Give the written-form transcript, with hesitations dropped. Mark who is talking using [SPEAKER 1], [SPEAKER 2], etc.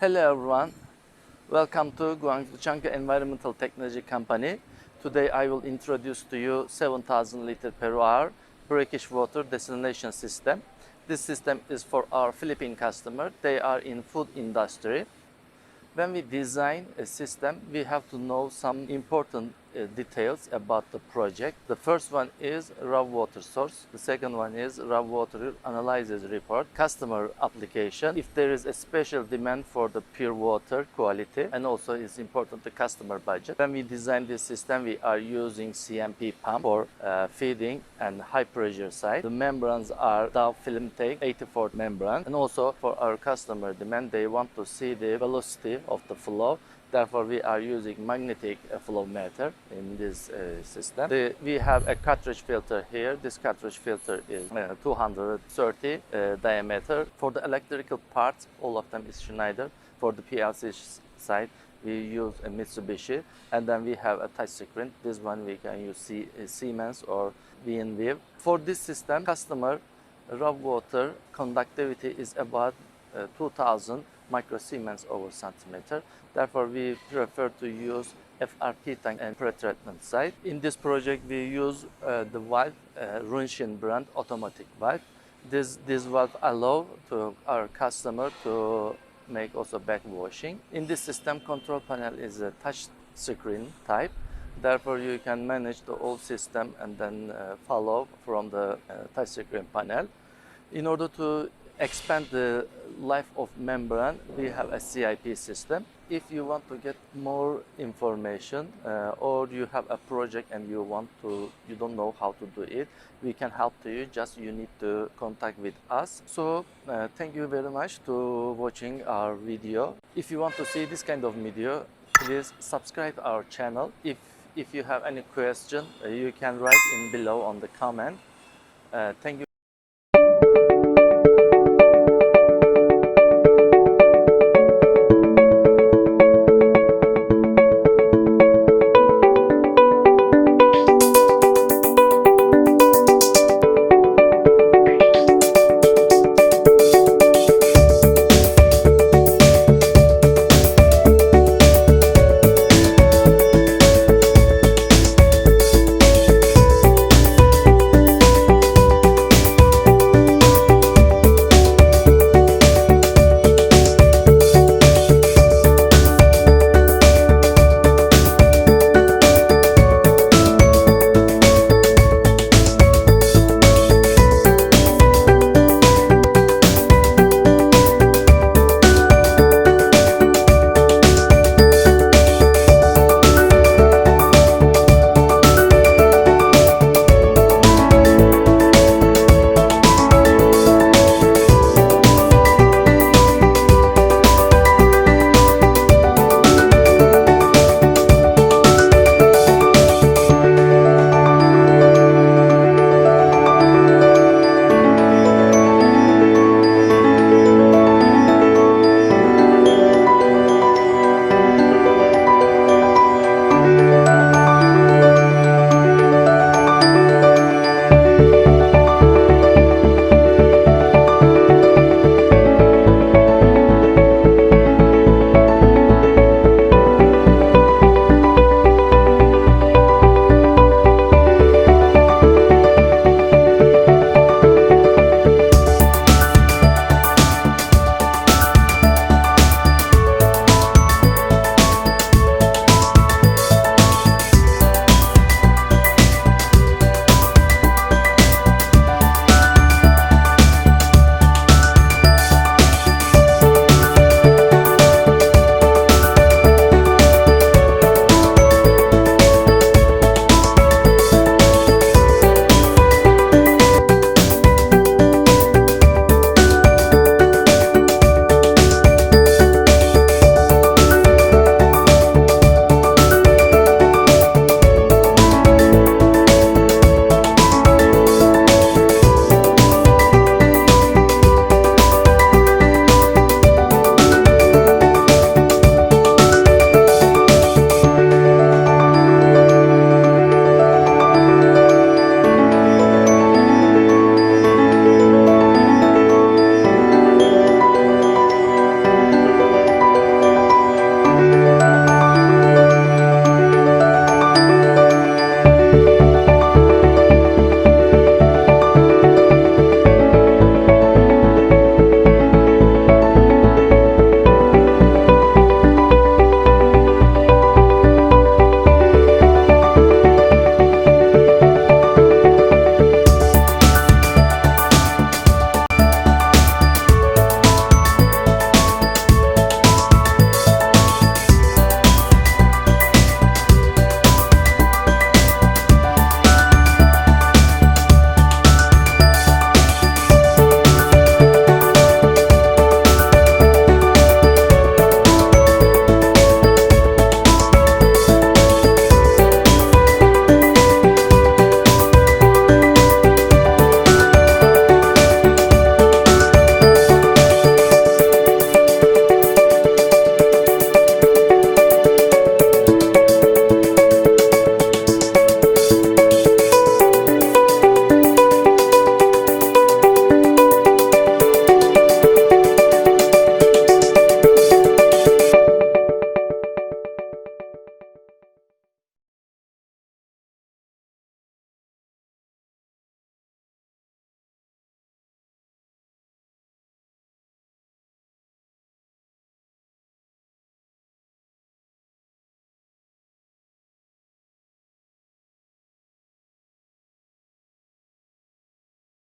[SPEAKER 1] Hello everyone, welcome to Guangzhou Chunke Environmental Technology Company. Today I will introduce to you 7,000 liter per hour brackish water desalination system. This system is for our Philippine customer. They are in food industry. When we design a system, we have to know some important details about the project. The first one is raw water source. The second one is raw water analysis report, customer application. If there is a special demand for the pure water quality, and also it's important the customer budget. When we design this system, we are using CMP pump for feeding and high pressure side. The membranes are Dow film take 84 membrane, and also for our customer demand, they want to see the velocity of the flow. Therefore, we are using magnetic flow meter in this system. We have a cartridge filter here. This cartridge filter is 230 diameter. For the electrical parts, all of them is Schneider. For the PLC side, we use a Mitsubishi, and then we have a touch screen. This one we can use Siemens or V&V. For this system, customer raw water conductivity is about 2000 microsiemens over centimeter. Therefore, we prefer to use FRP tank and pretreatment side. In this project, we use the valve, Runshin brand automatic valve. This valve allow to our customer to make also backwashing. In this system, control panel is a touch screen type. Therefore, you can manage the whole system and then follow from the touch screen panel. In order to expand the life of membrane, we have a CIP system. If you want to get more information or you have a project and you don't know how to do it, we can help to you. Just you need to contact with us. So thank you very much to watching our video. If you want to see this kind of video, please subscribe our channel. If you have any question, you can write in below on the comment. Thank you.